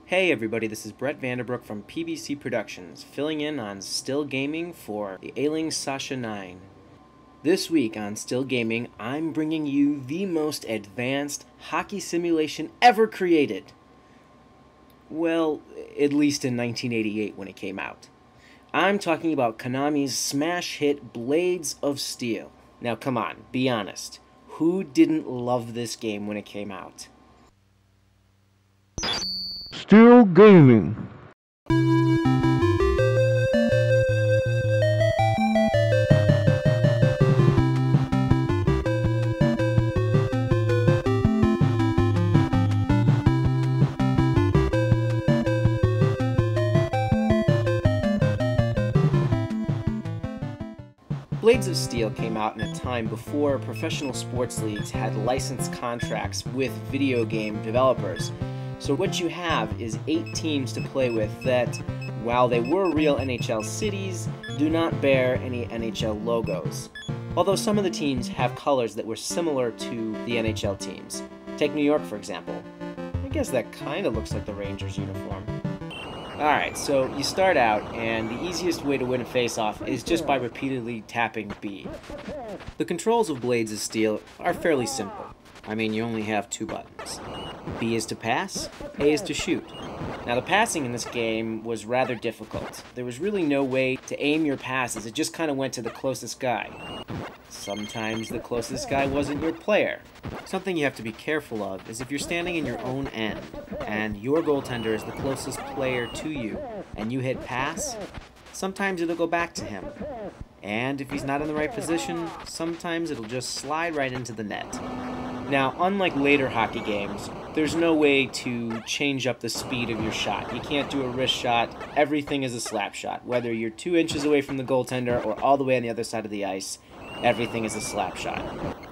Hey everybody, this is Brett Vanderbrook from PBC Productions, filling in on Still Gaming for the Ailing Sasha 9. This week on Still Gaming, I'm bringing you the most advanced hockey simulation ever created. Well, at least in 1988 when it came out. I'm talking about Konami's smash hit Blades of Steel. Now come on, be honest. Who didn't love this game when it came out? Still gaming. Blades of Steel came out in a time before professional sports leagues had licensed contracts with video game developers. So what you have is 8 teams to play with that, while they were real NHL cities, do not bear any NHL logos. Although some of the teams have colors that were similar to the NHL teams. Take New York, for example. I guess that kind of looks like the Rangers uniform. Alright, so you start out, and the easiest way to win a face-off is just by repeatedly tapping B. The controls of Blades of Steel are fairly simple. I mean, you only have 2 buttons. B is to pass, A is to shoot. Now the passing in this game was rather difficult. There was really no way to aim your passes, it just kind of went to the closest guy. Sometimes the closest guy wasn't your player. Something you have to be careful of is if you're standing in your own end, and your goaltender is the closest player to you, and you hit pass, sometimes it'll go back to him. And if he's not in the right position, sometimes it'll just slide right into the net. Now, unlike later hockey games, there's no way to change up the speed of your shot. You can't do a wrist shot. Everything is a slap shot. Whether you're 2 inches away from the goaltender or all the way on the other side of the ice, everything is a slap shot.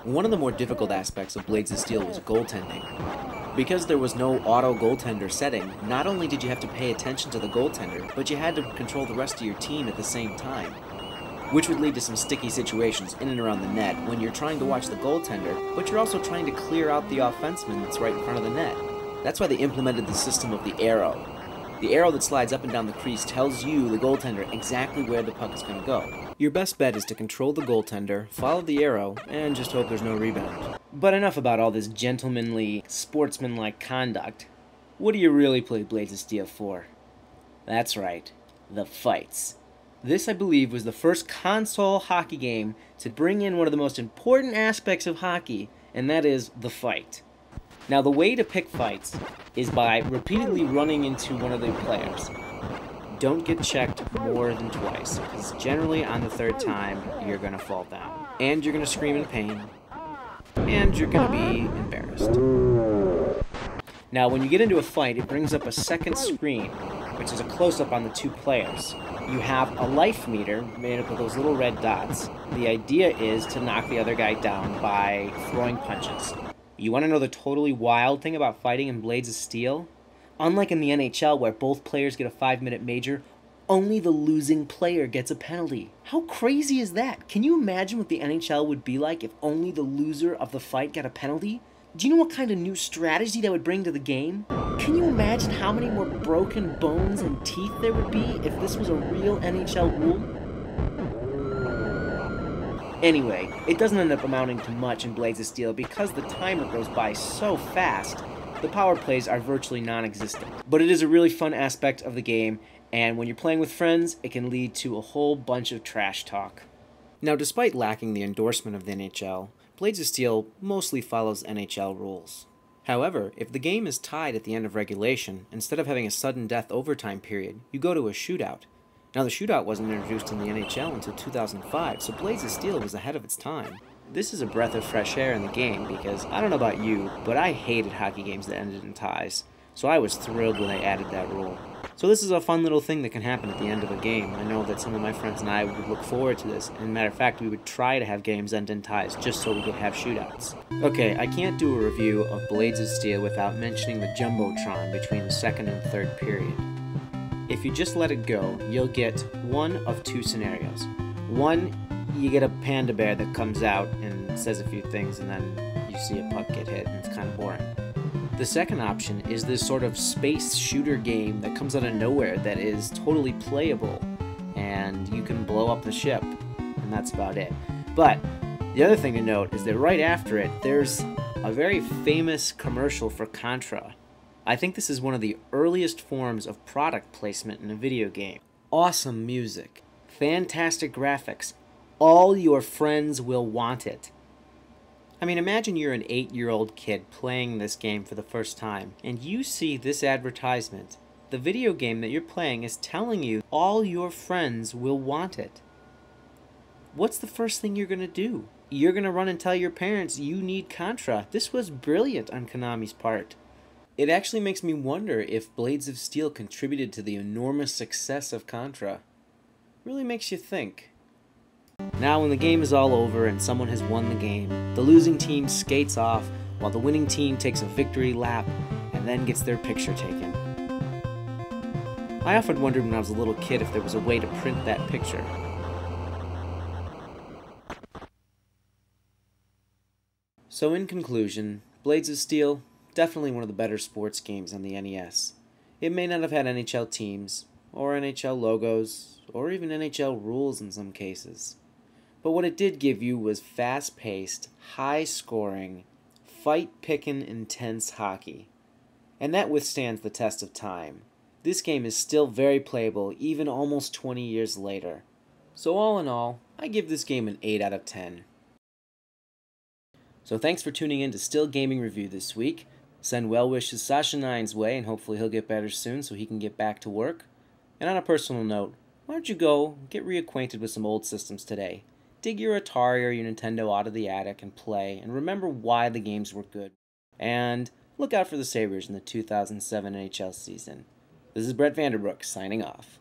One of the more difficult aspects of Blades of Steel was goaltending. Because there was no auto goaltender setting, not only did you have to pay attention to the goaltender, but you had to control the rest of your team at the same time. Which would lead to some sticky situations in and around the net when you're trying to watch the goaltender, but you're also trying to clear out the offenseman that's right in front of the net. That's why they implemented the system of the arrow. The arrow that slides up and down the crease tells you, the goaltender, exactly where the puck is going to go. Your best bet is to control the goaltender, follow the arrow, and just hope there's no rebound. But enough about all this gentlemanly, sportsmanlike conduct. What do you really play Blades of Steel for? That's right, the fights. This, I believe, was the first console hockey game to bring in one of the most important aspects of hockey, and that is the fight. Now, the way to pick fights is by repeatedly running into one of the players. Don't get checked more than twice, because generally on the 3rd time, you're going to fall down. And you're going to scream in pain, and you're going to be embarrassed. Now, when you get into a fight, it brings up a second screen, which is a close-up on the 2 players. You have a life meter made up of those little red dots. The idea is to knock the other guy down by throwing punches. You want to know the totally wild thing about fighting in Blades of Steel? Unlike in the NHL where both players get a 5-minute major, only the losing player gets a penalty. How crazy is that? Can you imagine what the NHL would be like if only the loser of the fight got a penalty? Do you know what kind of new strategy that would bring to the game? Can you imagine how many more broken bones and teeth there would be if this was a real NHL rule? Anyway, it doesn't end up amounting to much in Blades of Steel because the timer goes by so fast, the power plays are virtually non-existent. But it is a really fun aspect of the game, and when you're playing with friends, it can lead to a whole bunch of trash talk. Now, despite lacking the endorsement of the NHL, Blades of Steel mostly follows NHL rules. However, if the game is tied at the end of regulation, instead of having a sudden death overtime period, you go to a shootout. Now the shootout wasn't introduced in the NHL until 2005, so Blades of Steel was ahead of its time. This is a breath of fresh air in the game because, I don't know about you, but I hated hockey games that ended in ties, so I was thrilled when they added that rule. So this is a fun little thing that can happen at the end of a game. I know that some of my friends and I would look forward to this, and matter of fact, we would try to have games end in ties just so we could have shootouts. Okay, I can't do a review of Blades of Steel without mentioning the Jumbotron between the 2nd and 3rd period. If you just let it go, you'll get one of 2 scenarios. One, you get a panda bear that comes out and says a few things, and then you see a puck get hit, and it's kind of boring. The second option is this sort of space shooter game that comes out of nowhere that is totally playable, and you can blow up the ship, and that's about it. But the other thing to note is that right after it, there's a very famous commercial for Contra. I think this is one of the earliest forms of product placement in a video game. Awesome music, fantastic graphics, all your friends will want it. I mean, imagine you're an 8-year-old kid playing this game for the first time, and you see this advertisement. The video game that you're playing is telling you all your friends will want it. What's the first thing you're going to do? You're going to run and tell your parents you need Contra. This was brilliant on Konami's part. It actually makes me wonder if Blades of Steel contributed to the enormous success of Contra. Really makes you think. Now when the game is all over and someone has won the game, the losing team skates off while the winning team takes a victory lap and then gets their picture taken. I often wondered when I was a little kid if there was a way to print that picture. So in conclusion, Blades of Steel, definitely one of the better sports games on the NES. It may not have had NHL teams, or NHL logos, or even NHL rules in some cases. But what it did give you was fast-paced, high-scoring, fight-pickin' intense hockey. And that withstands the test of time. This game is still very playable, even almost 20 years later. So all in all, I give this game an 8 out of 10. So thanks for tuning in to Still Gaming Review this week. Send well wishes Sasha9's way, and hopefully he'll get better soon so he can get back to work. And on a personal note, why don't you go get reacquainted with some old systems today? Dig your Atari or your Nintendo out of the attic and play, and remember why the games were good. And look out for the Sabres in the 2007 NHL season. This is Brett Vanderbrook, signing off.